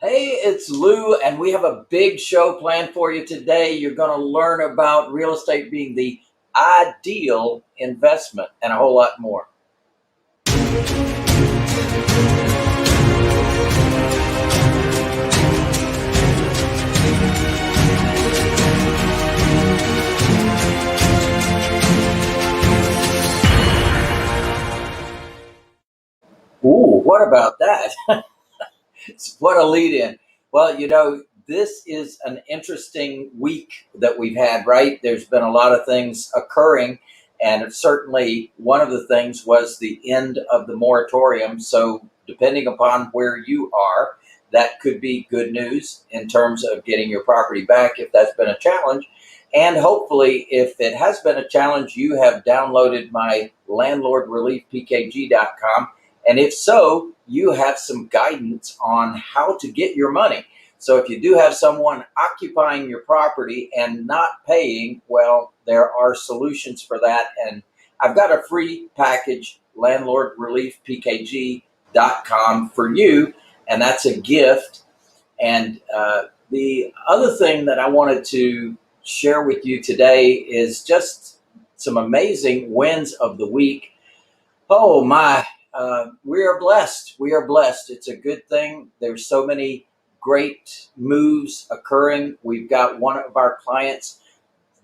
Hey, it's Lou, and we have a big show planned for you today. You're going to learn about real estate being the ideal investment and a whole lot more. Ooh, what about that? What a lead in. Well, this is an interesting week that we've had, right? There's been a lot of things occurring, and certainly one of the things was the end of the moratorium. So, depending upon where you are, that could be good news in terms of getting your property back if that's been a challenge. And hopefully, if it has been a challenge, you have downloaded my landlordreliefpkg.com. And if so, you have some guidance on how to get your money. So if you do have someone occupying your property and not paying, well, there are solutions for that. And I've got a free package, landlordreliefpkg.com, for you, and that's a gift. And the other thing that I wanted to share with you today is just some amazing wins of the week. Oh my, we are blessed. We are blessed. It's a good thing. There's so many great moves occurring. We've got one of our clients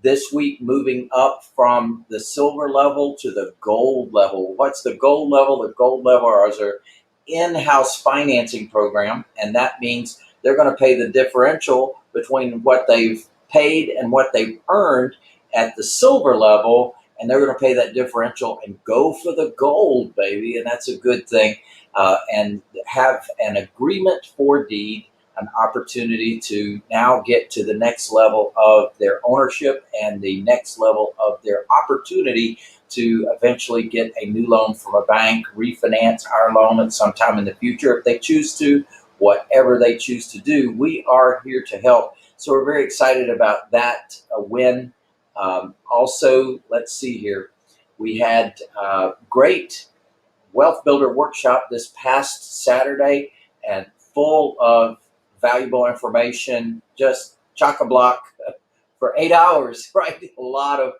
this week moving up from the silver level to the gold level. What's the gold level? The gold level is our in-house financing program, and that means they're going to pay the differential between what they've paid and what they've earned at the silver level, and they're going to pay that differential and go for the gold, baby, and that's a good thing. And have an agreement for deed, an opportunity to now get to the next level of their ownership and the next level of their opportunity to eventually get a new loan from a bank, refinance our loan at some time in the future if they choose to. Whatever they choose to do, we are here to help. So we're very excited about that win. Also, let's see here. We had a great wealth builder workshop this past Saturday, and full of valuable information, just chock-a-block for 8 hours, right? A lot of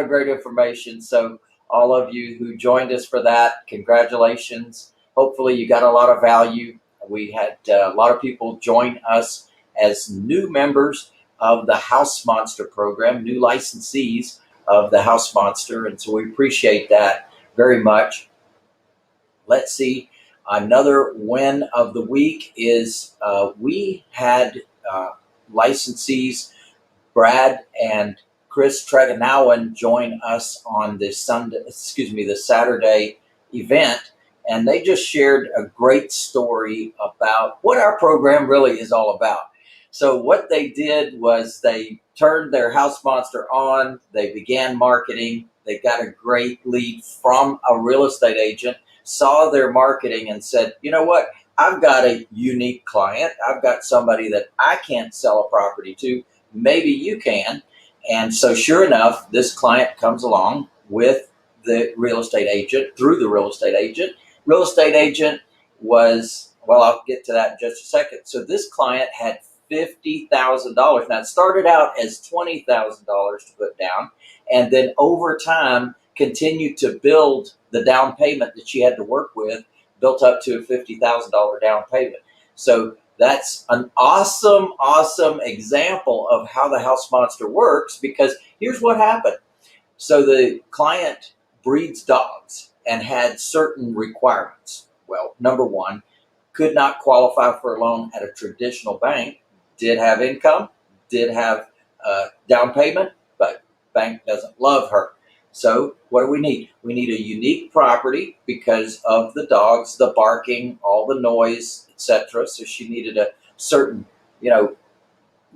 great information. So all of you who joined us for that, congratulations. Hopefully you got a lot of value. We had a lot of people join us as new members of the House Monster program, new licensees of the House Monster, and so we appreciate that very much. Let's see, another win of the week is we had licensees Brad and Chris Treganowan join us on the Saturday event, and they just shared a great story about what our program really is all about. So what they did was they turned their House Monster on, they began marketing, they got a great lead from a real estate agent, saw their marketing and said, you know what, I've got a unique client, I've got somebody that I can't sell a property to, maybe you can. And so sure enough, this client comes along with the real estate agent, through the real estate agent. Real estate agent was, well, I'll get to that in just a second. So this client had $50,000. Now it started out as $20,000 to put down, and then over time continued to build the down payment that she had to work with, built up to a $50,000 down payment. So that's an awesome, awesome example of how the House Monster works, because here's what happened. So the client breeds dogs and had certain requirements. Well, number one, could not qualify for a loan at a traditional bank, did have income, did have down payment, but bank doesn't love her. So what do we need? We need a unique property because of the dogs, the barking, all the noise, etc. So she needed a certain,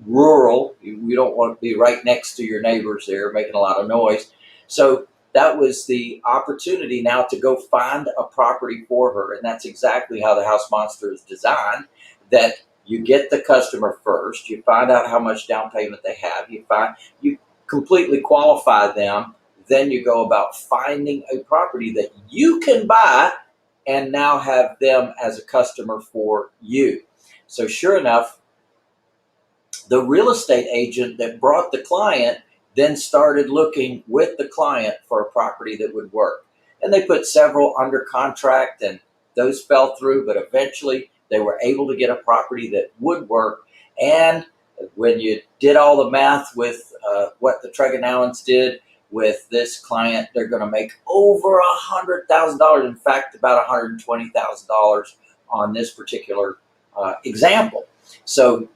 rural. You don't want to be right next to your neighbors there making a lot of noise. So that was the opportunity now to go find a property for her. And that's exactly how the House Monster is designed, that you get the customer first, you find out how much down payment they have, you completely qualify them, then you go about finding a property that you can buy and now have them as a customer for you. So sure enough, the real estate agent that brought the client then started looking with the client for a property that would work. And they put several under contract and those fell through, but eventually they were able to get a property that would work. And when you did all the math with what the Tregonowans did with this client, they're going to make over $100,000. In fact, about $120,000 on this particular example. So,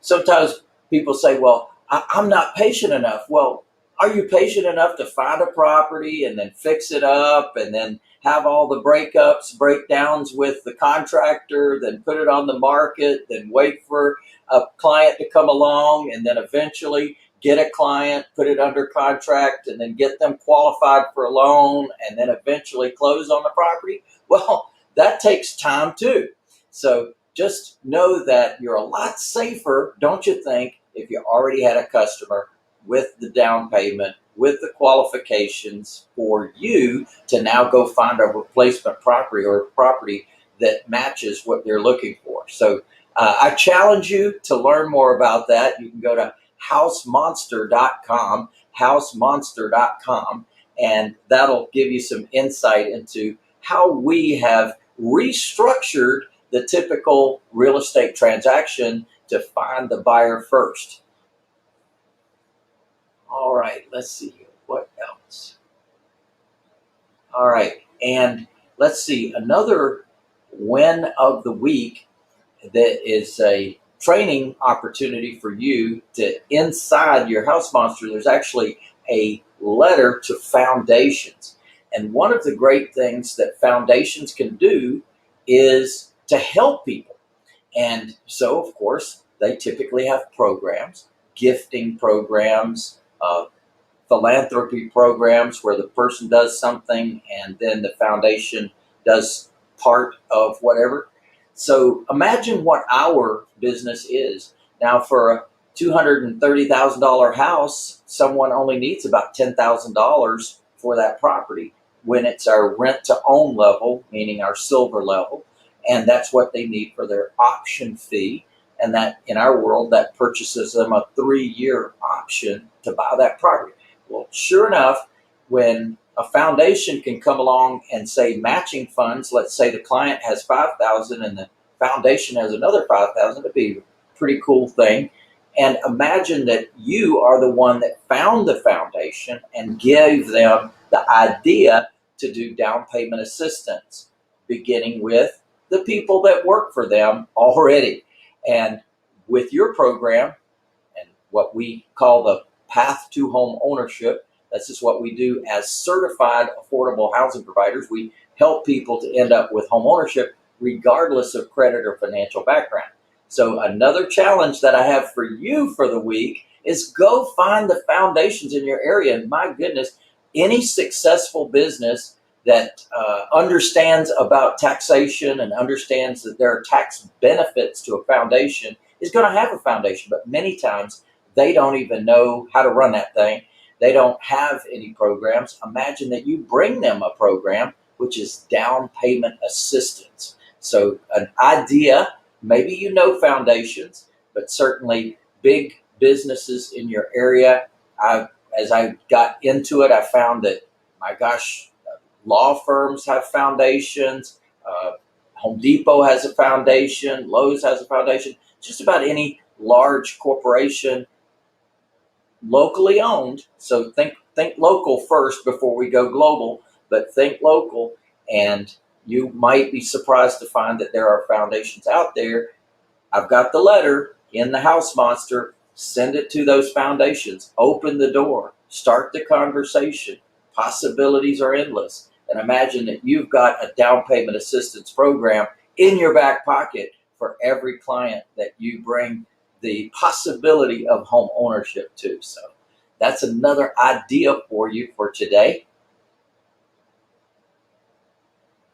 sometimes people say, well, I'm not patient enough. Well, are you patient enough to find a property and then fix it up and then have all the breakdowns with the contractor, then put it on the market, then wait for a client to come along and then eventually get a client, put it under contract, and then get them qualified for a loan and then eventually close on the property? Well, that takes time too. So just know that you're a lot safer, don't you think, if you already had a customer with the down payment, with the qualifications for you to now go find a replacement property or a property that matches what they're looking for. So I challenge you to learn more about that. You can go to housemonster.com, and that'll give you some insight into how we have restructured the typical real estate transaction to find the buyer first. All right, let's see here. What else? All right, and let's see, another win of the week that is a training opportunity for you to inside your House Monster. There's actually a letter to foundations. And one of the great things that foundations can do is to help people. And so, of course, they typically have programs, gifting programs, philanthropy programs where the person does something and then the foundation does part of whatever. So imagine what our business is. Now, for a $230,000 house, someone only needs about $10,000 for that property when it's our rent to own level, meaning our silver level. And that's what they need for their option fee. And that, in our world, that purchases them a 3-year option to buy that property. Well, sure enough, when a foundation can come along and say matching funds, let's say the client has $5,000 and the foundation has another $5,000, it'd be a pretty cool thing. And imagine that you are the one that found the foundation and gave them the idea to do down payment assistance, beginning with the people that work for them already. And with your program and what we call the path to home ownership, this is what we do as certified affordable housing providers. We help people to end up with home ownership regardless of credit or financial background. So another challenge that I have for you for the week is go find the foundations in your area. And my goodness, any successful business that understands about taxation and understands that there are tax benefits to a foundation is going to have a foundation. But many times they don't even know how to run that thing. They don't have any programs. Imagine that you bring them a program, which is down payment assistance. So an idea, maybe you know foundations, but certainly big businesses in your area. As I got into it, I found that, my gosh, law firms have foundations. Home Depot has a foundation. Lowe's has a foundation. Just about any large corporation, locally owned. So think local first before we go global, but think local, and you might be surprised to find that there are foundations out there. I've got the letter in the House Monster. Send it to those foundations. Open the door. Start the conversation. Possibilities are endless. And imagine that you've got a down payment assistance program in your back pocket for every client that you bring the possibility of home ownership to. So that's another idea for you for today.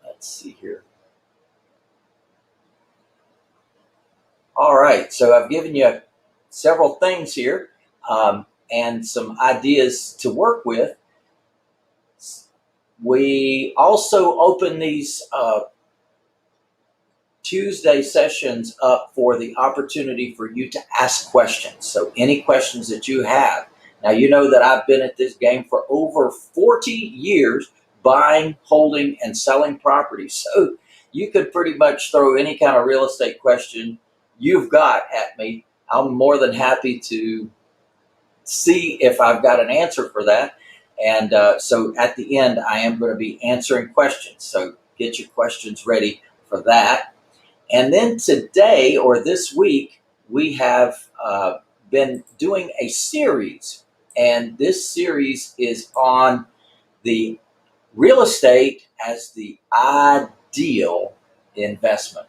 Let's see here. All right, so I've given you several things here and some ideas to work with. We also open these Tuesday sessions up for the opportunity for you to ask questions. So any questions that you have. Now, you know that I've been at this game for over 40 years, buying, holding, and selling properties. So you could pretty much throw any kind of real estate question you've got at me. I'm more than happy to see if I've got an answer for that. And so at the end, I am going to be answering questions. So get your questions ready for that. And then today or this week, we have been doing a series. And this series is on the real estate as the ideal investment.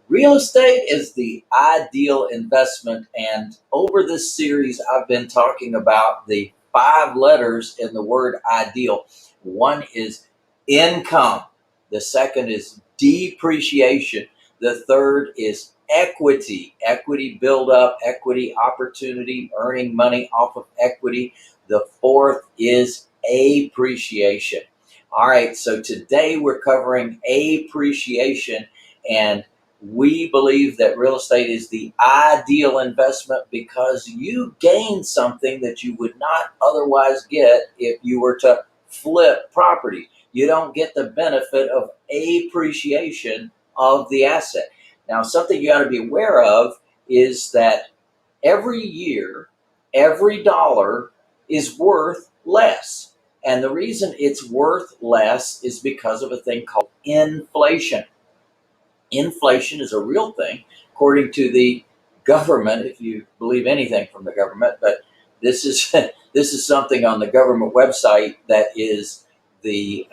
Real estate is the ideal investment. And over this series, I've been talking about the 5 letters in the word ideal. One is income. The second is depreciation. The third is equity, equity buildup, equity opportunity, earning money off of equity. The fourth is appreciation. All right, so today we're covering appreciation, and we believe that real estate is the ideal investment because you gain something that you would not otherwise get if you were to flip property. You don't get the benefit of appreciation of the asset. Now, something you got to be aware of is that every year, every dollar is worth less. And the reason it's worth less is because of a thing called inflation. Inflation is a real thing, according to the government, if you believe anything from the government. But this is this is something on the government website that is the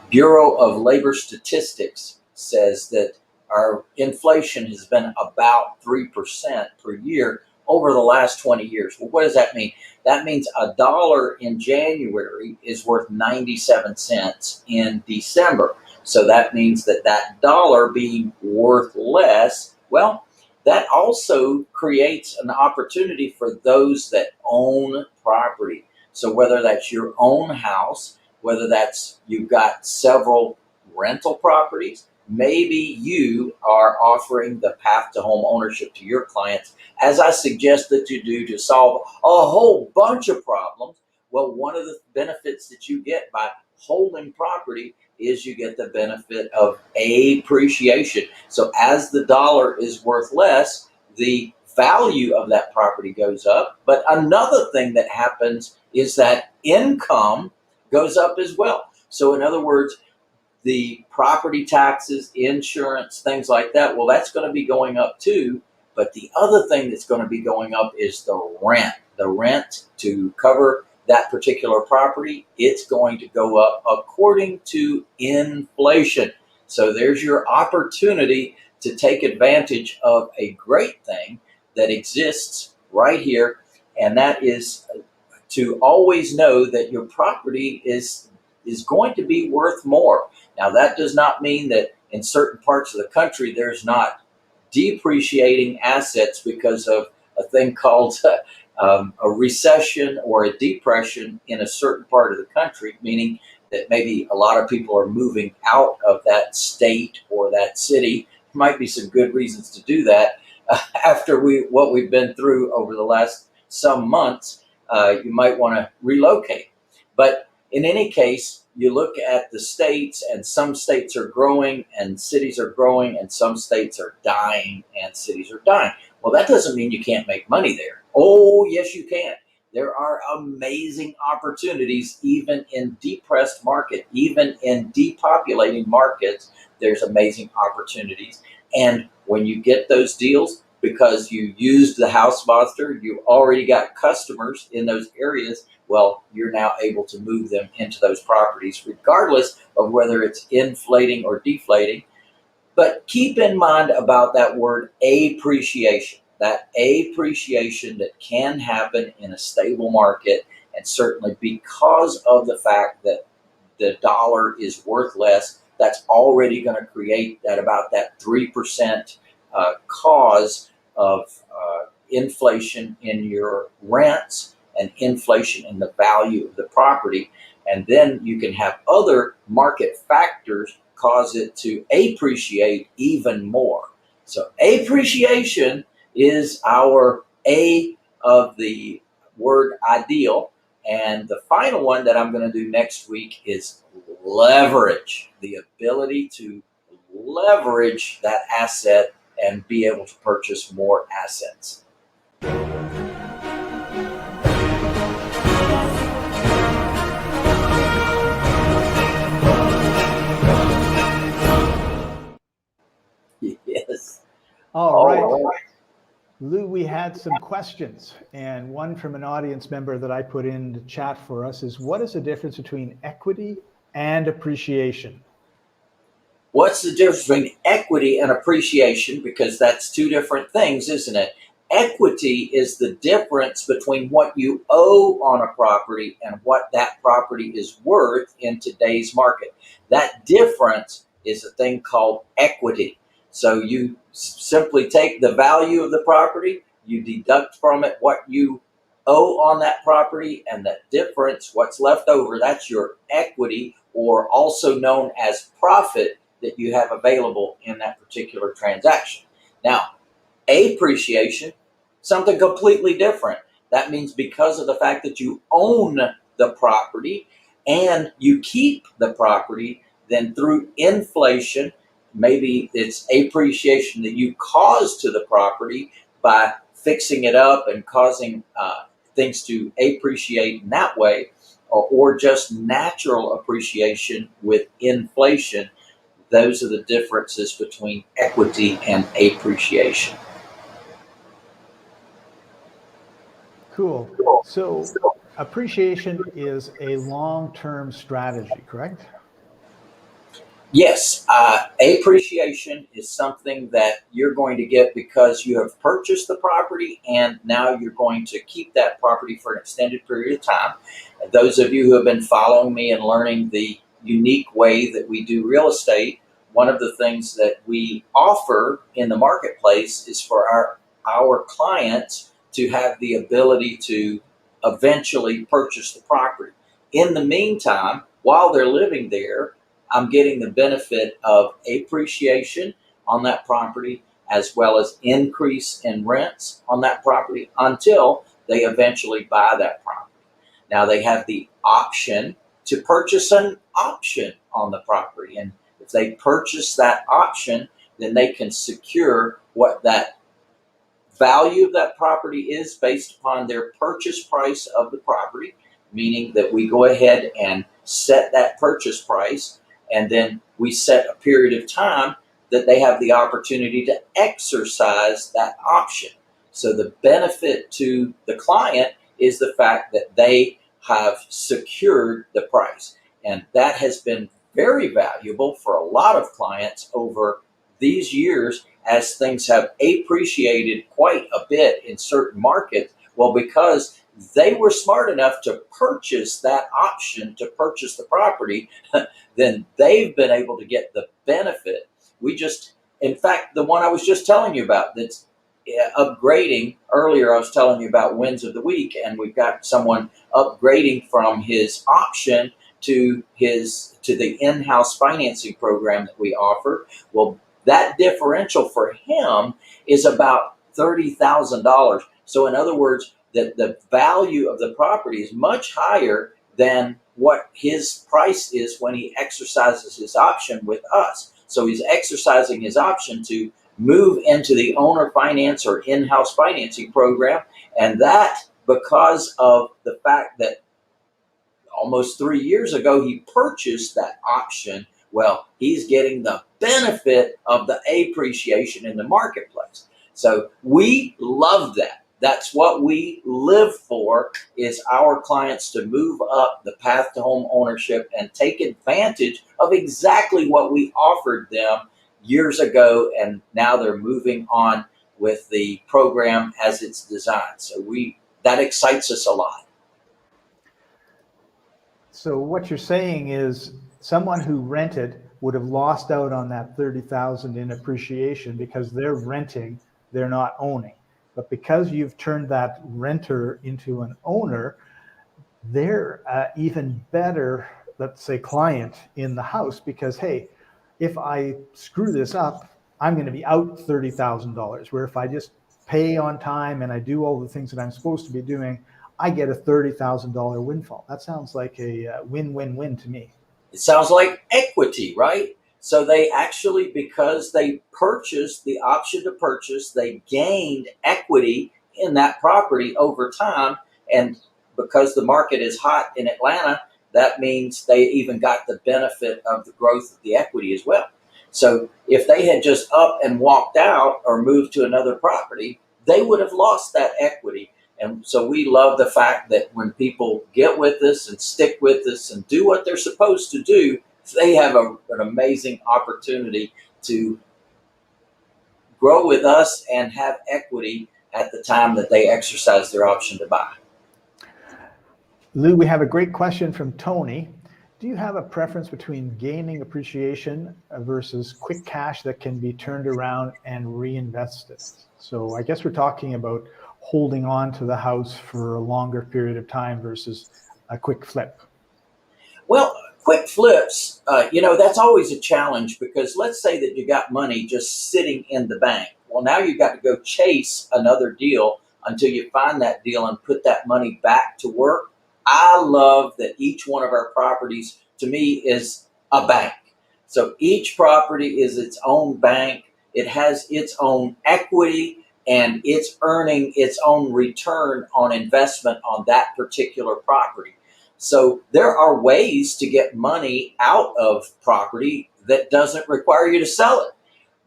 Bureau of Labor Statistics says that our inflation has been about 3% per year over the last 20 years. Well, what does that mean? That means a dollar in January is worth 97 cents in December. So that means that that dollar being worth less, well, that also creates an opportunity for those that own property. So whether that's your own house, whether that's you've got several rental properties, maybe you are offering the path to home ownership to your clients, as I suggest that you do, to solve a whole bunch of problems. Well, one of the benefits that you get by holding property is you get the benefit of appreciation. So as the dollar is worth less, the value of that property goes up. But another thing that happens is that income goes up as well. So in other words, the property taxes, insurance, things like that, well, that's going to be going up too. But the other thing that's going to be going up is the rent. The rent to cover that particular property, it's going to go up according to inflation. So there's your opportunity to take advantage of a great thing that exists right here, and that is to always know that your property is going to be worth more. Now, that does not mean that in certain parts of the country there's not depreciating assets because of a thing called a recession or a depression in a certain part of the country, meaning that maybe a lot of people are moving out of that state or that city. There might be some good reasons to do that after what we've been through over the last some months. You might want to relocate. But in any case, you look at the states, and some states are growing and cities are growing, and some states are dying and cities are dying. Well, that doesn't mean you can't make money there. Oh, yes, you can. There are amazing opportunities even in depressed market, even in depopulating markets. There's amazing opportunities. And when you get those deals, because you used the house monster, you already got customers in those areas, well, you're now able to move them into those properties, regardless of whether it's inflating or deflating. But keep in mind about that word appreciation, that appreciation that can happen in a stable market, and certainly because of the fact that the dollar is worth less, that's already going to create that about that 3% cause of inflation in your rents and inflation in the value of the property. And then you can have other market factors cause it to appreciate even more. So appreciation is our A of the word ideal. And the final one that I'm going to do next week is leverage, the ability to leverage that asset and be able to purchase more assets. Yes. All right. Lou, we had some questions, and one from an audience member that I put in the chat for us is, what is the difference between equity and appreciation? What's the difference between equity and appreciation? Because that's two different things, isn't it? Equity is the difference between what you owe on a property and what that property is worth in today's market. That difference is a thing called equity. So you simply take the value of the property, you deduct from it what you owe on that property, and that difference, what's left over, that's your equity, or also known as profit that you have available in that particular transaction. Now, appreciation, something completely different. That means because of the fact that you own the property and you keep the property, then through inflation, maybe it's appreciation that you cause to the property by fixing it up and causing things to appreciate in that way, or just natural appreciation with inflation. Those are the differences between equity and appreciation. Cool. So appreciation is a long-term strategy, correct? Yes, appreciation is something that you're going to get because you have purchased the property and now you're going to keep that property for an extended period of time. And those of you who have been following me and learning the unique way that we do real estate, one of the things that we offer in the marketplace is for our clients to have the ability to eventually purchase the property. In the meantime, while they're living there, I'm getting the benefit of appreciation on that property as well as increase in rents on that property until they eventually buy that property. Now they have the option to purchase an option on the property. And if they purchase that option, then they can secure what that value of that property is based upon their purchase price of the property, meaning that we go ahead and set that purchase price, and then we set a period of time that they have the opportunity to exercise that option. So the benefit to the client is the fact that they have secured the price. And that has been very valuable for a lot of clients over these years as things have appreciated quite a bit in certain markets. Well, because they were smart enough to purchase that option to purchase the property, then they've been able to get the benefit. In fact, the one I was just telling you about that's upgrading earlier, I was telling you about wins of the week, and we've got someone upgrading from his option to the in-house financing program that we offer. Well, that differential for him is about $30,000. So in other words, the value of the property is much higher than what his price is when he exercises his option with us. So he's exercising his option to move into the owner finance or in-house financing program. And that because of the fact that almost 3 years ago he purchased that option, well, he's getting the benefit of the appreciation in the marketplace. So we love that. That's what we live for, is our clients to move up the path to home ownership and take advantage of exactly what we offered them years ago, and now they're moving on with the program as it's designed. So that excites us a lot. So what you're saying is someone who rented would have lost out on that $30,000 in appreciation because they're renting. they're not owning. But because you've turned that renter into an owner, they're even better, let's say, client in the house, because, hey, if I screw this up, I'm going to be out $30,000. Where if I just pay on time and I do all the things that I'm supposed to be doing, I get a $30,000 windfall. That sounds like a win-win-win to me. It sounds like equity, right? So they actually, because they purchased the option to purchase, they gained equity in that property over time. And because the market is hot in Atlanta, that means they even got the benefit of the growth of the equity as well. So if they had just up and walked out or moved to another property, they would have lost that equity. And so we love the fact that when people get with us and stick with us and do what they're supposed to do, they have an amazing opportunity to grow with us and have equity at the time that they exercise their option to buy. Lou, we have a great question from Tony. Do you have a preference between gaining appreciation versus quick cash that can be turned around and reinvested? So I guess we're talking about holding on to the house for a longer period of time versus a quick flip. Well, quick flips, that's always a challenge, because let's say that you got money just sitting in the bank. Well, now you've got to go chase another deal until you find that deal and put that money back to work. I love that each one of our properties, to me, is a bank. So each property is its own bank. It has its own equity, and it's earning its own return on investment on that particular property. So there are ways to get money out of property that doesn't require you to sell it.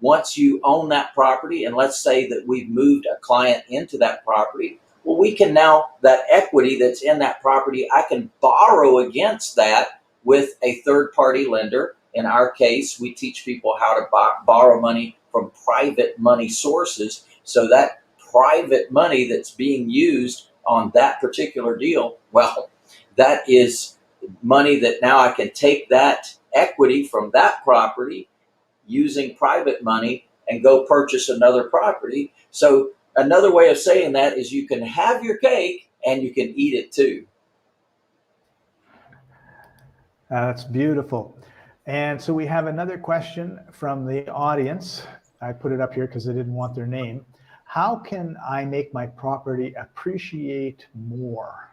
Once you own that property, and let's say that we've moved a client into that property, well, we can now, that equity that's in that property, I can borrow against that with a third-party lender. In our case, we teach people how to borrow money from private money sources. So that private money that's being used on that particular deal, well, that is money that now I can take that equity from that property using private money and go purchase another property. So another way of saying that is you can have your cake and you can eat it too. That's beautiful. And so we have another question from the audience. I put it up here because I didn't want their name. How can I make my property appreciate more?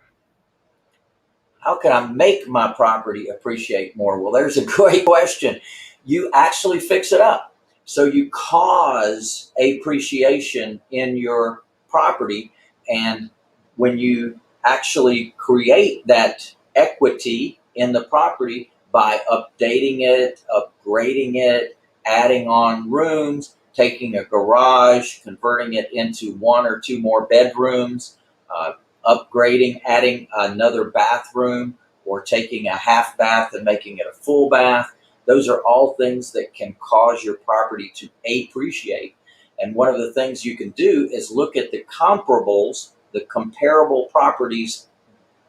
How can I make my property appreciate more? Well, there's a great question. You actually fix it up. So you cause appreciation in your property. And when you actually create that equity in the property by updating it, upgrading it, adding on rooms, taking a garage, converting it into one or two more bedrooms, upgrading, adding another bathroom, or taking a half bath and making it a full bath. Those are all things that can cause your property to appreciate. And one of the things you can do is look at the comparables, the comparable properties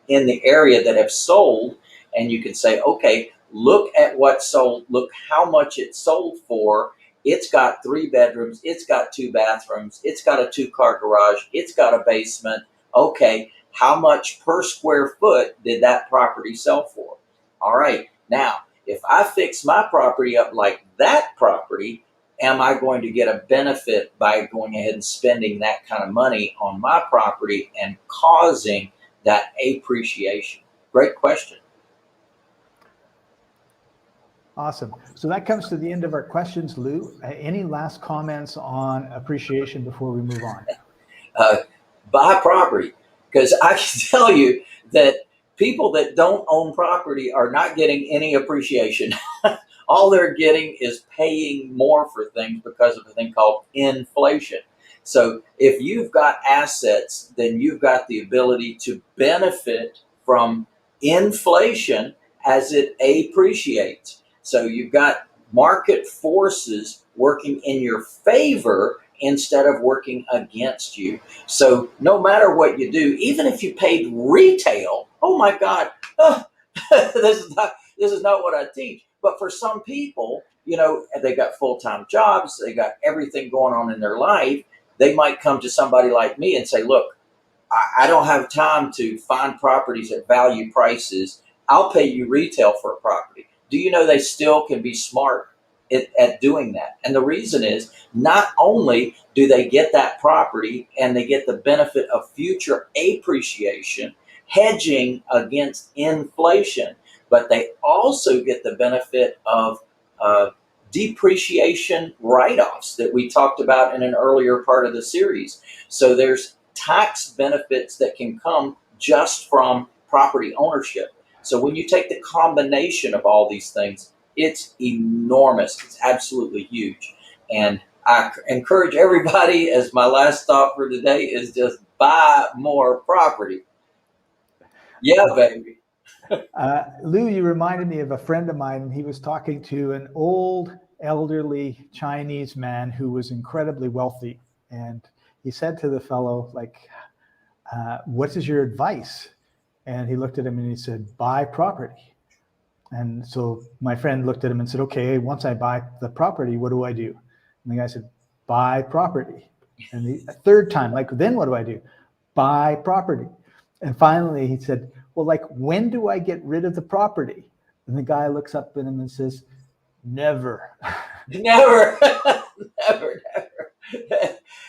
in the area that have sold, and you can say, okay, look at what sold, look how much it sold for. It's got 3 bedrooms, it's got 2 bathrooms, it's got a 2-car garage, it's got a basement. Okay, how much per square foot did that property sell for? All right, now, if I fix my property up like that property, am I going to get a benefit by going ahead and spending that kind of money on my property and causing that appreciation? Great question. Awesome. So that comes to the end of our questions, Lou. Any last comments on appreciation before we move on? Buy property, because I can tell you that people that don't own property are not getting any appreciation. All they're getting is paying more for things because of a thing called inflation. So if you've got assets, then you've got the ability to benefit from inflation as it appreciates. So you've got market forces working in your favor instead of working against you. So no matter what you do, even if you paid retail, oh my God, this is not what I teach. But for some people, they got full-time jobs, they got everything going on in their life. they might come to somebody like me and say, look, I don't have time to find properties at value prices. I'll pay you retail for a property. Do you know they still can be smart at doing that? And the reason is, not only do they get that property and they get the benefit of future appreciation, hedging against inflation, but they also get the benefit of depreciation write-offs that we talked about in an earlier part of the series. So there's tax benefits that can come just from property ownership. So when you take the combination of all these things, it's enormous. It's absolutely huge. And I encourage everybody, as my last thought for today, is just buy more property. Yeah, baby. Lou, you reminded me of a friend of mine. He was talking to an old, elderly Chinese man who was incredibly wealthy. And he said to the fellow, like, what is your advice? And he looked at him and he said, buy property. And so my friend looked at him and said, okay, once I buy the property, what do I do? And the guy said, buy property. And the third time, like, then what do I do? Buy property. And finally he said, well, like, when do I get rid of the property? And the guy looks up at him and says, never. Never. Never, never.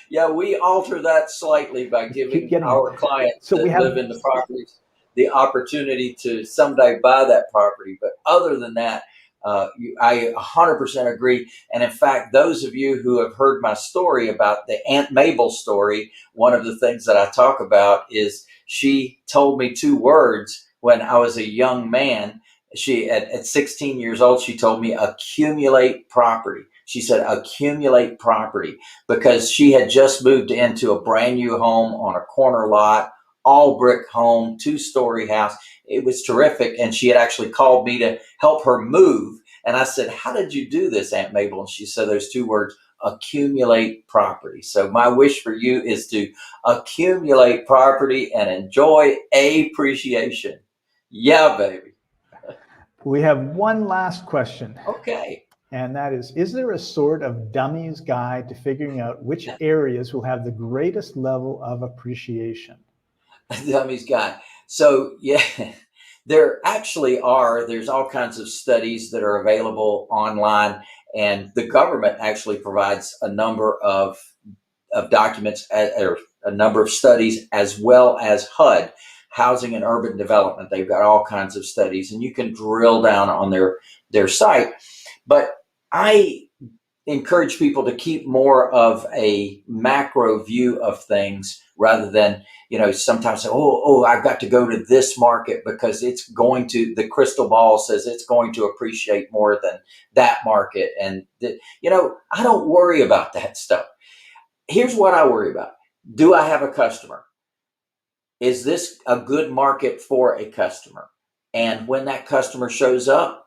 Yeah, we alter that slightly by giving our clients that live in the properties the opportunity to someday buy that property. But other than that, I 100% agree. And in fact, those of you who have heard my story about the Aunt Mabel story, one of the things that I talk about is she told me two words when I was a young man. She, at 16 years old, she told me, accumulate property. She said, accumulate property, because she had just moved into a brand new home on a corner lot, all brick home, 2-story house. It was terrific. And she had actually called me to help her move. And I said, how did you do this, Aunt Mabel? And she said those two words, accumulate property. So my wish for you is to accumulate property and enjoy appreciation. Yeah, baby. We have one last question. Okay. And that is there a sort of dummies guide to figuring out which areas will have the greatest level of appreciation? Dummies guide. So, yeah, there actually are. There's all kinds of studies that are available online, and the government actually provides a number of documents, or a number of studies, as well as HUD, Housing and Urban Development. They've got all kinds of studies, and you can drill down on their site. But I encourage people to keep more of a macro view of things rather than, sometimes say, I've got to go to this market because it's going to, the crystal ball says it's going to appreciate more than that market. And, I don't worry about that stuff. Here's what I worry about. Do I have a customer? Is this a good market for a customer? And when that customer shows up,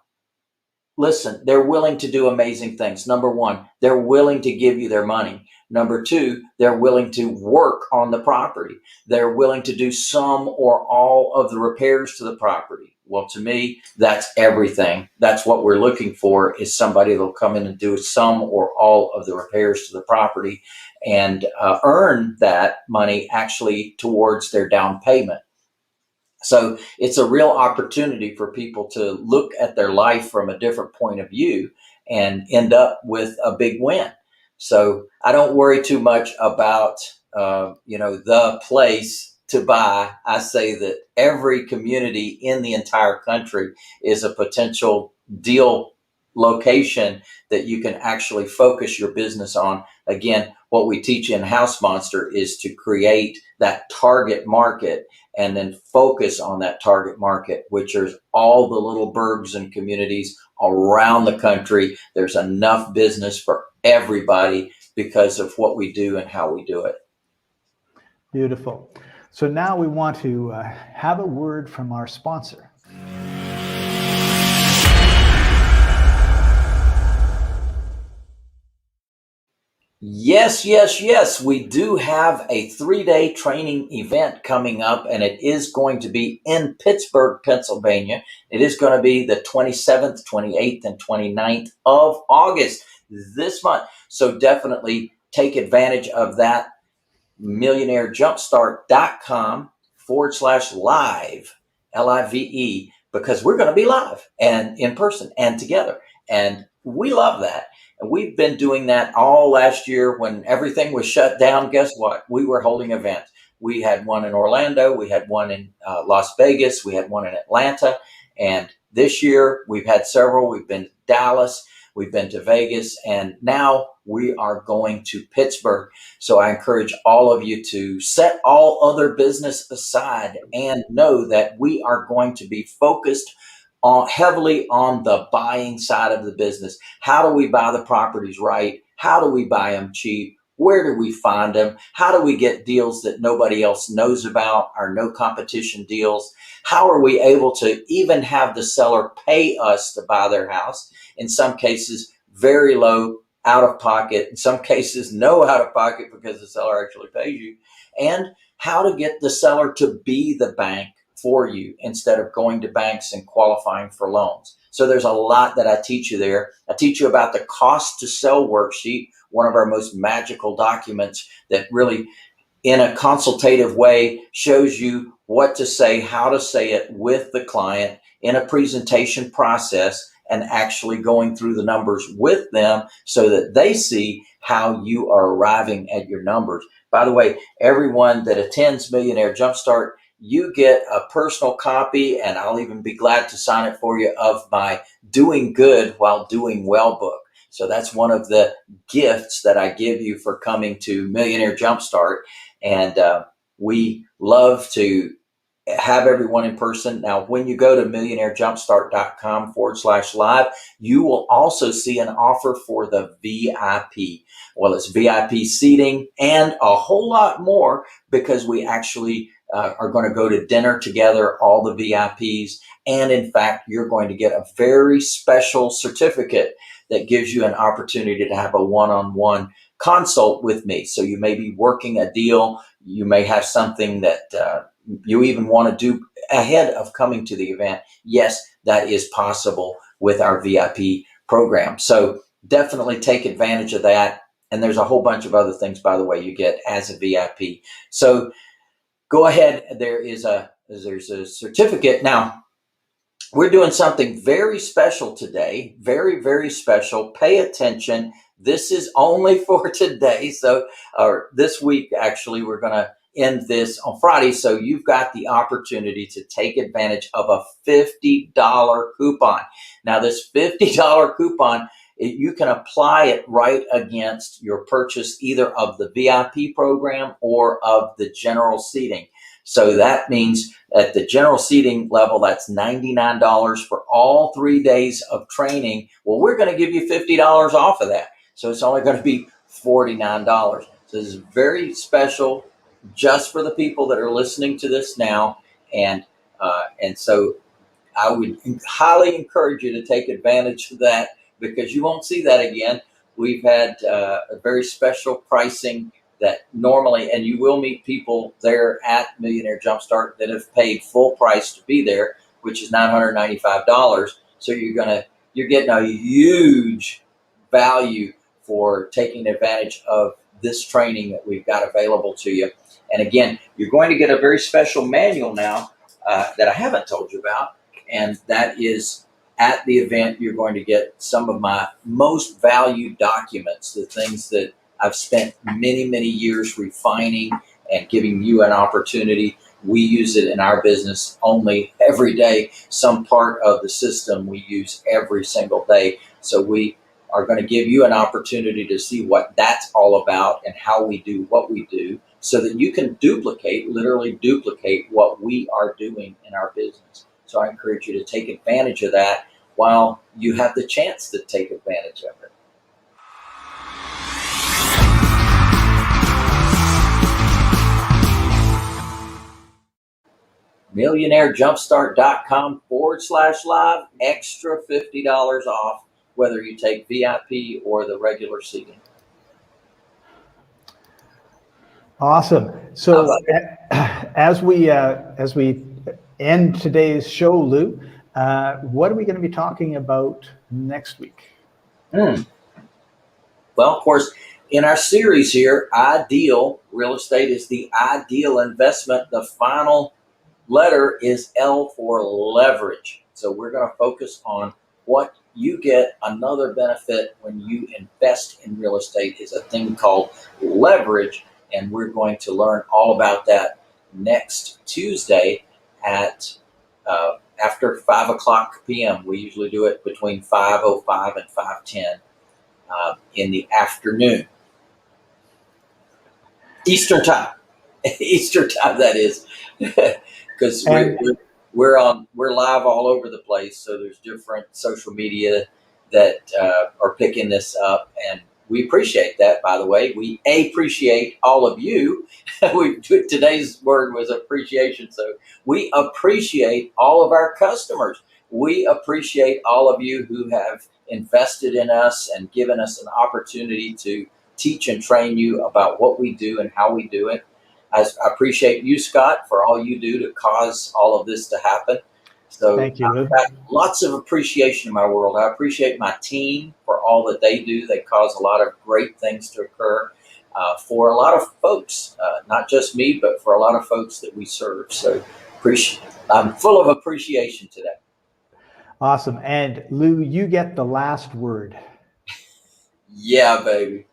listen, they're willing to do amazing things. Number one, they're willing to give you their money. Number two, they're willing to work on the property. They're willing to do some or all of the repairs to the property. Well, to me, that's everything. That's what we're looking for, is somebody that'll come in and do some or all of the repairs to the property and earn that money actually towards their down payment. So it's a real opportunity for people to look at their life from a different point of view and end up with a big win. So I don't worry too much about, the place to buy. I say that every community in the entire country is a potential deal location that you can actually focus your business on. Again, what we teach in House Monster is to create that target market and then focus on that target market, which is all the little burgs and communities around the country. There's enough business for everybody because of what we do and how we do it. Beautiful. So now we want to have a word from our sponsor. Yes, yes, yes. We do have a 3-day training event coming up, and it is going to be in Pittsburgh, Pennsylvania. It is going to be the 27th, 28th, and 29th of August this month. So definitely take advantage of that, millionairejumpstart.com/live, LIVE, because we're going to be live and in person and together. And we love that. And we've been doing that all last year when everything was shut down. Guess what? We were holding events. We had one in Orlando. We had one in Las Vegas. We had one in Atlanta. And this year we've had several. We've been to Dallas. We've been to Vegas. And now we are going to Pittsburgh. So I encourage all of you to set all other business aside and know that we are going to be focused heavily on the buying side of the business. How do we buy the properties right? How do we buy them cheap? Where do we find them? How do we get deals that nobody else knows about, our no competition deals? How are we able to even have the seller pay us to buy their house? In some cases, very low out of pocket. In some cases, no out of pocket because the seller actually pays you. And how to get the seller to be the bank for you instead of going to banks and qualifying for loans. So there's a lot that I teach you there. I teach you about the cost to sell worksheet, one of our most magical documents that really in a consultative way shows you what to say, how to say it with the client in a presentation process, and actually going through the numbers with them so that they see how you are arriving at your numbers. By the way, everyone that attends Millionaire Jumpstart, you get a personal copy, and I'll even be glad to sign it for you, of my Doing Good While Doing Well book. So that's one of the gifts that I give you for coming to Millionaire Jumpstart. And we love to have everyone in person. Now, when you go to millionairejumpstart.com/live, you will also see an offer for the VIP. Well, it's VIP seating and a whole lot more because we actually are going to go to dinner together, all the VIPs. And in fact, you're going to get a very special certificate that gives you an opportunity to have a one-on-one consult with me. So you may be working a deal. You may have something that you even want to do ahead of coming to the event. Yes, that is possible with our VIP program. So definitely take advantage of that. And there's a whole bunch of other things, by the way, you get as a VIP. So go ahead. There's a certificate. Now, we're doing something very special today. Very, very special. Pay attention. This is only for today. So, or this week, actually, we're going to end this on Friday. So you've got the opportunity to take advantage of a $50 coupon. Now, this $50 coupon, you can apply it right against your purchase either of the VIP program or of the general seating. So that means at the general seating level, that's $99 for all 3 days of training. Well, we're going to give you $50 off of that. So it's only going to be $49. So this is very special just for the people that are listening to this now. And so I would highly encourage you to take advantage of that because you won't see that again. We've had a very special pricing that normally, and you will meet people there at Millionaire Jumpstart that have paid full price to be there, which is $995. So you're getting a huge value for taking advantage of this training that we've got available to you. And again, you're going to get a very special manual now that I haven't told you about, and that is at the event. You're going to get some of my most valued documents, the things that I've spent many, many years refining and giving you an opportunity. We use it in our business only every day. Some part of the system we use every single day. So we are going to give you an opportunity to see what that's all about and how we do what we do so that you can literally duplicate what we are doing in our business. So I encourage you to take advantage of that while you have the chance to take advantage of it. millionairejumpstart.com/live, extra $50 off, whether you take VIP or the regular seating. Awesome. So as we end today's show, Lou, what are we going to be talking about next week? Well, of course, in our series here, I.D.E.A.L, real estate is the ideal investment. The final letter is L for leverage. So we're going to focus on what you get. Another benefit when you invest in real estate is a thing called leverage. And we're going to learn all about that next Tuesday at after 5 o'clock p.m. We usually do it between 5:05 and 5:10 in the afternoon. Eastern time. Eastern time, that is. Because we're live all over the place, so there's different social media that are picking this up, and we appreciate that. By the way, we appreciate all of you. Today's word was appreciation, so we appreciate all of our customers. We appreciate all of you who have invested in us and given us an opportunity to teach and train you about what we do and how we do it. I appreciate you, Scott, for all you do to cause all of this to happen. So thank you, Lou. I've got lots of appreciation in my world. I appreciate my team for all that they do. They cause a lot of great things to occur for a lot of folks, not just me, but for a lot of folks that we serve. So I'm full of appreciation today. Awesome. And Lou, you get the last word. Yeah, baby.